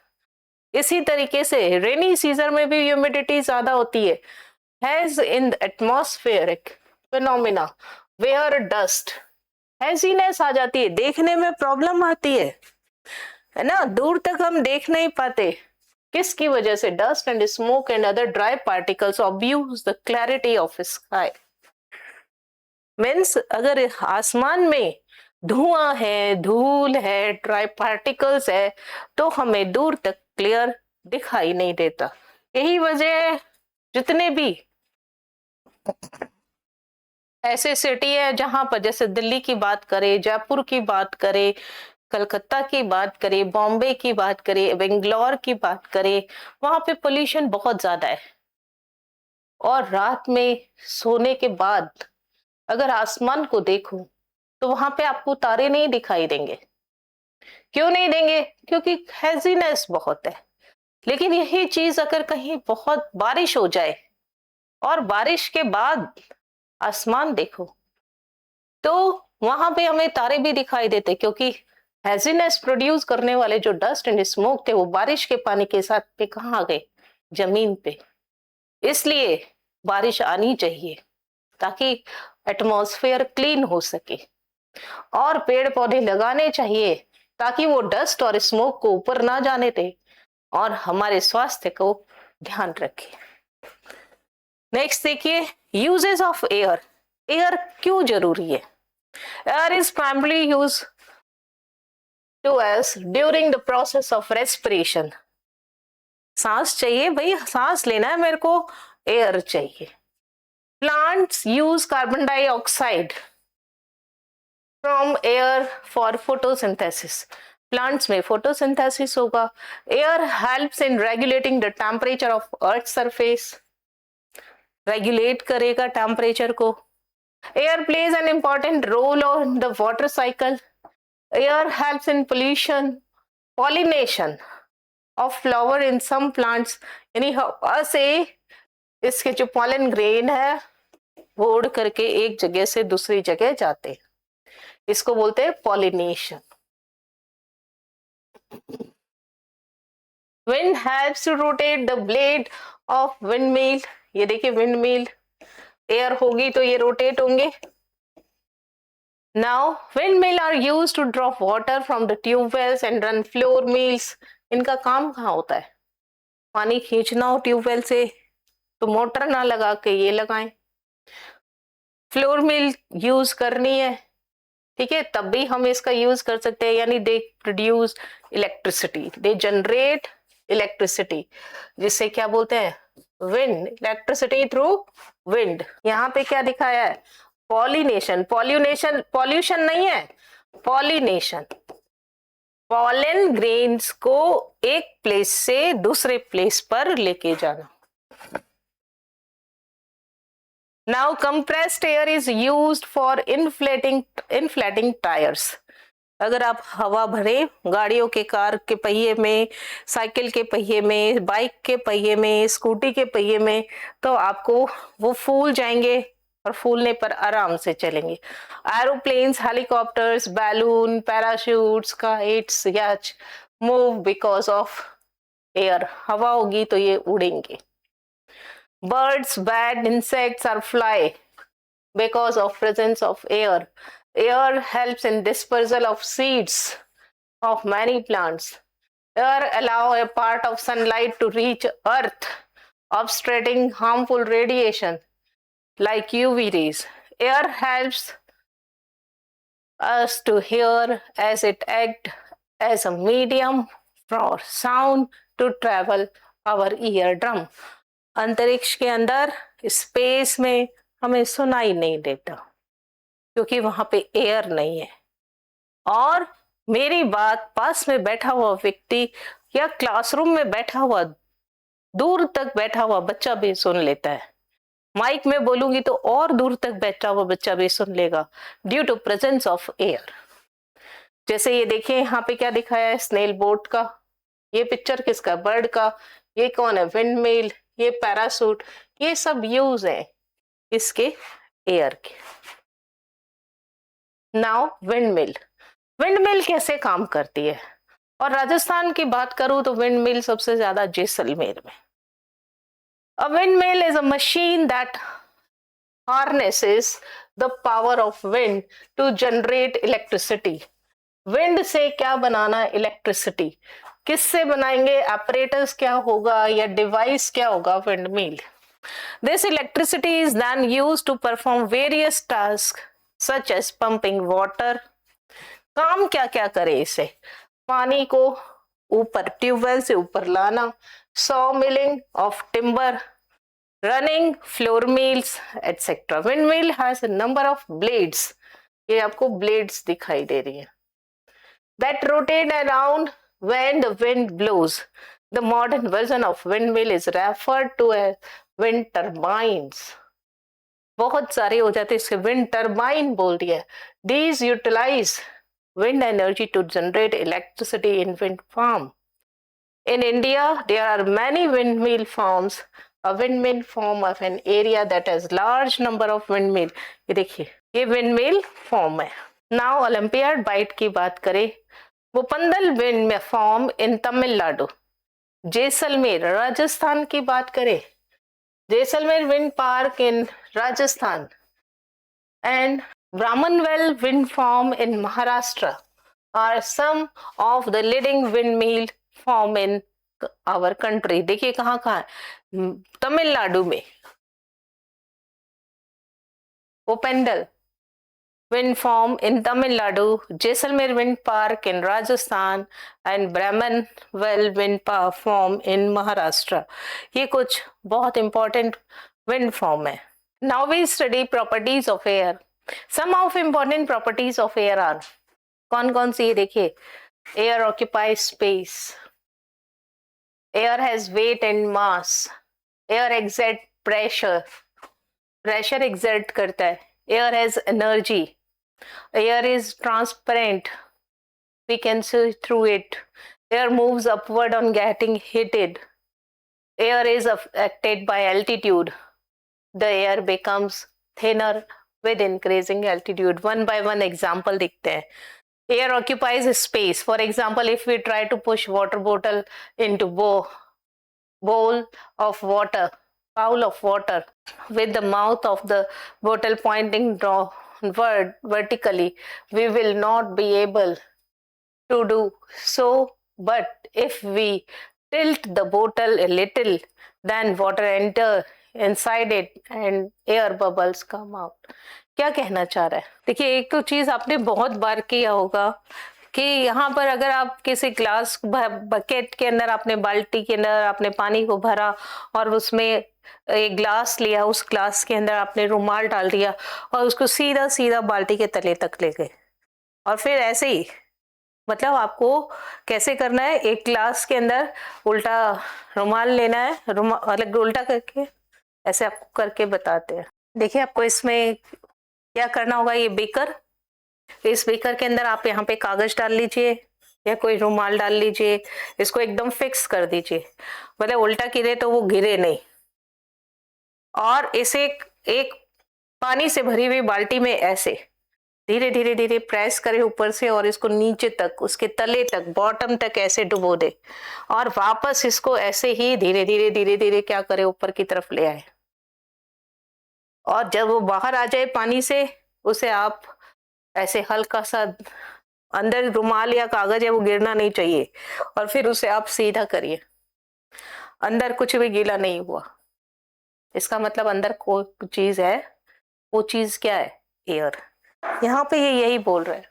इसी तरीके से रेनी सीजन में भी ह्यूमिडिटी ज्यादा होती है। Haze in the atmospheric phenomena where dust, haziness आ जाती है, देखने में प्रॉब्लम आती है ना, दूर तक हम देख नहीं पाते। किसकी वजह से? Dust and smoke and other dry particles obscure the clarity of sky. Means अगर आसमान में धुआं है, धूल है, ड्राई पार्टिकल्स है तो हमें दूर तक क्लियर दिखाई नहीं देता। यही वजह है जितने भी ऐसे सिटी है जहां पर, जैसे दिल्ली की बात करें, जयपुर की बात करें, कलकत्ता की बात करें, बॉम्बे की बात करें, बेंगलोर की बात करें, वहां पे पोल्यूशन बहुत ज्यादा है। और रात में सोने के बाद अगर आसमान को देखो तो वहां पे आपको तारे नहीं दिखाई देंगे। क्यों नहीं देंगे? क्योंकि हैजीनेस बहुत है। लेकिन यही चीज अगर कहीं बहुत बारिश हो जाए और बारिश के बाद आसमान देखो तो वहां पे हमें तारे भी दिखाई देते, क्योंकि हैजीनेस प्रोड्यूस करने वाले जो डस्ट एंड स्मोक थे वो बारिश के पानी के साथ पे कहाँ आ गए? जमीन पे। इसलिए बारिश आनी चाहिए ताकि एटमॉस्फेयर क्लीन हो सके, और पेड़ पौधे लगाने चाहिए ताकि वो डस्ट और स्मोक को ऊपर ना जाने दे और हमारे स्वास्थ्य को ध्यान रखे। नेक्स्ट देखिए यूजेस ऑफ एयर। एयर क्यों जरूरी है? Air is primary use to us during the process of respiration. सांस चाहिए भाई, सांस लेना है मेरे को, एयर चाहिए। Plants use carbon dioxide from air for photosynthesis. Plants में फोटोसिंथेसिस होगा। Air helps in regulating the temperature of earth surface, regulate करेगा टेम्परेचर को। Air plays an important role on the water cycle. Air helps in pollution, pollination of flower in some plants, यानी हवा से इसके जो pollen grain है वो उड़ करके एक जगह से दूसरी जगह जाते हैं, इसको बोलते हैं pollination. Wind helps to rotate the blade of windmill. ये देखिए विंडमिल, एयर होगी तो ये रोटेट होंगे। Now windmill are used to drop water from the tubewells and run flour mills. इनका काम कहाँ होता है? पानी खींचना हो ट्यूबवेल से तो मोटर ना लगा के ये लगाएं। फ्लोर मिल यूज करनी है, ठीक है, तब भी हम इसका यूज कर सकते हैं। यानी they produce electricity, they generate electricity, जिससे क्या बोलते हैं? Wind, electricity through wind. यहाँ पे क्या दिखाया है? पॉलिनेशन। पॉल्यूनेशन, पॉल्यूशन नहीं है, पॉलिनेशन। पॉलन ग्रेन्स को एक प्लेस से दूसरे प्लेस पर लेके जाना। Now compressed air is used for inflating tires. अगर आप हवा भरे गाड़ियों के, कार के पहिए में, साइकिल के पहिए में, बाइक के पहिए में, स्कूटी के पहिए में, तो आपको वो फूल जाएंगे और फूलने पर आराम से चलेंगे। Aeroplanes, helicopters, balloon, parachutes, kites, याच मूव बिकॉज ऑफ एयर। हवा होगी तो ये उड़ेंगे। Birds, bad insects are fly because of presence of air. Air helps in dispersal of seeds of many plants. Air allow a part of sunlight to reach earth, obstructing harmful radiation like UV rays. Air helps us to hear as it acts as a medium for sound to travel our eardrum. अंतरिक्ष के अंदर space में हमें सुनाई नहीं देता क्योंकि वहां पे एयर नहीं है। और मेरी बात पास में बैठा हुआ व्यक्ति या क्लासरूम में बैठा हुआ, दूर तक बैठा हुआ बच्चा भी सुन लेता है। माइक में बोलूंगी तो और दूर तक बैठा हुआ बच्चा भी सुन लेगा, due to presence of air. जैसे ये देखिए यहाँ पे क्या दिखाया है, स्नेल बोट का। ये पिक्चर किसका? बर्ड का। ये कौन है? Wind mill. ये पैरासूट। ये सब यूज है इसके एयर के। Now wind mill. Wind mill कैसे काम करती है? और राजस्थान की बात करूं तो विंड मिल सबसे ज्यादा जैसलमेर में। A windmill is a machine that harnesses the power of wind to generate electricity. Wind से क्या बनाना? इलेक्ट्रिसिटी। किससे बनाएंगे? ऑपरेटर्स क्या होगा या डिवाइस क्या होगा? Wind mill. This electricity is then used to perform various tasks such as pumping water. काम क्या क्या करे इसे? पानी को ऊपर ट्यूबवेल से ऊपर लाना, saw milling of timber, running flour mills etcetera. Wind mill has a number of blades. ये आपको ब्लेड्स दिखाई दे रही है। That rotate around when the wind blows. The modern version of windmill is referred to as wind turbines. बहुत सारे हो जाते इसके, wind turbine बोल दिया। These utilize wind energy to generate electricity in wind farm. In India, there are many windmill farms. A windmill farm of an area that has large number of windmill. ये देखिए, ये windmill farm है। Now Olympiad Bight की बात करें, Muppandal wind farm in Tamil Nadu. Jaisalmer Rajasthan की बात करें, Jaisalmer wind park in Rajasthan and Brahmanvel wind farm in Maharashtra are some of the leading wind mill farm in our country. देखिए कहाँ कहाँ है, तमिलनाडु में मुपंदल wind farm in Tamil Nadu, Jaisalmer Wind Park in Rajasthan and Brahmanwell Wind Farm in Maharashtra. ये कुछ बहुत important wind farm है। Now we study properties of air. Some of important properties of air are कौन कौन सी? देखिए, air occupies space, air has weight and mass, air exert pressure, pressure exert करता है, air has energy, air is transparent, we can see through it, air moves upward on getting heated, air is affected by altitude, the air becomes thinner with increasing altitude. One by one example देखते हैं। Air occupies space. For example, if we try to push water bottle into bowl of water, with the mouth of the bottle pointing downward vertically, we will not be able to do so. But if we tilt the bottle a little, then water enter inside it and air bubbles come out. क्या कहना चाह रहा है? देखिए, एक तो चीज आपने बहुत बार किया होगा कि यहाँ पर अगर आप किसी ग्लास बकेट के अंदर, आपने बाल्टी के अंदर आपने पानी को भरा और उसमें एक ग्लास लिया, उस ग्लास के अंदर आपने रुमाल डाल दिया और उसको सीधा सीधा बाल्टी के तले तक ले गए और फिर ऐसे ही मतलब आपको कैसे करना है, एक ग्लास के अंदर उल्टा रुमाल लेना है, मतलब उल्टा करके ऐसे आपको करके बताते हैं। देखिए आपको इसमें क्या करना होगा, ये बेकर, इस बेकर के अंदर आप यहाँ पे कागज डाल लीजिए या कोई रुमाल डाल लीजिए, इसको एकदम फिक्स कर दीजिए, मतलब उल्टा गिरे तो वो गिरे नहीं। और इसे एक पानी से भरी हुई बाल्टी में ऐसे धीरे धीरे धीरे प्रेस करे ऊपर से और इसको नीचे तक, उसके तले तक, बॉटम तक ऐसे डुबो दे और वापस इसको ऐसे ही धीरे धीरे धीरे धीरे क्या करे, ऊपर की तरफ ले आए। और जब वो बाहर आ जाए पानी से, उसे आप ऐसे हल्का सा अंदर रुमाल या कागज है वो गिरना नहीं चाहिए, और फिर उसे आप सीधा करिए, अंदर कुछ भी गीला नहीं हुआ, इसका मतलब अंदर कोई चीज है, वो चीज क्या है, एयर। यहाँ पे ये यही बोल रहा है,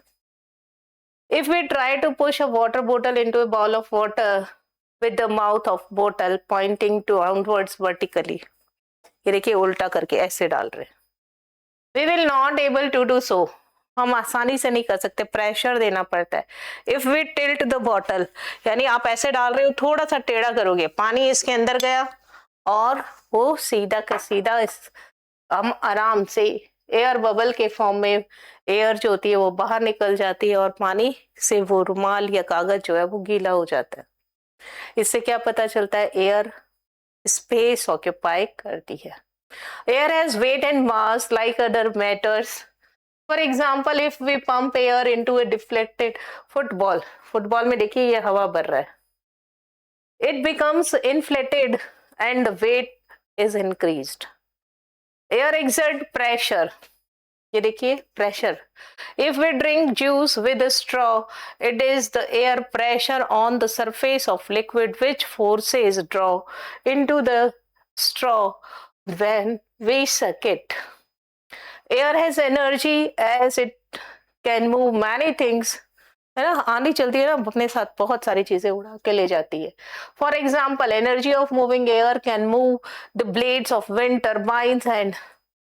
if we try to push a water bottle into a bowl of water with the mouth of bottle pointing downwards vertically, ये देखिए उल्टा करके ऐसे डाल रहे हैं, we will not able to do so, हम आसानी से नहीं कर सकते, प्रेशर देना पड़ता है। If we tilt the bottle, यानी आप ऐसे डाल रहे हो, थोड़ा सा टेढ़ा करोगे, पानी इसके अंदर गया और वो सीधा का सीधा हम आराम से एयर बबल के फॉर्म में एयर जो होती है वो बाहर निकल जाती है और पानी से वो रुमाल या कागज जो है वो गीला हो जाता है। इससे क्या पता चलता है, एयर स्पेस ऑक्यूपाई करती है। Air has weight and mass like other matters. For example if we pump air into a deflected football, football में देखिए ये हवा भर रहा है, it becomes inflated and weight is increased. Air exert pressure, ये देखिए pressure, if we drink juice with a straw, it is the air pressure on the surface of liquid which forces draw into the straw when we suck it. Air has energy as it can move many things, है ना, आंधी चलती है ना, अपने साथ बहुत सारी चीजें उड़ा के ले जाती है। For example energy of moving air can move the blades of wind turbines and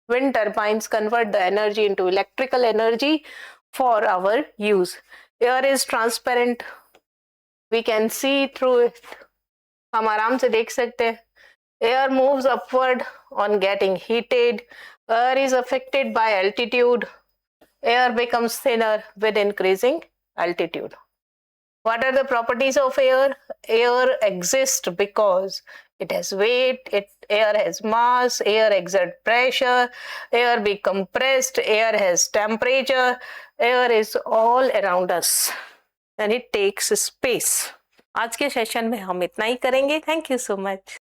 wind turbines convert the energy into electrical energy for our use. Air is transparent, we can see through it, हम आराम से देख सकते हैं। Air moves upward on getting heated. Air is affected by altitude. Air becomes thinner with increasing altitude. What are the properties of air? Air exists because it has weight, air has mass, air exerts pressure, air be compressed, air has temperature, air is all around us and it takes space. आज के session में हम इतना ही करेंगे। Thank you so much.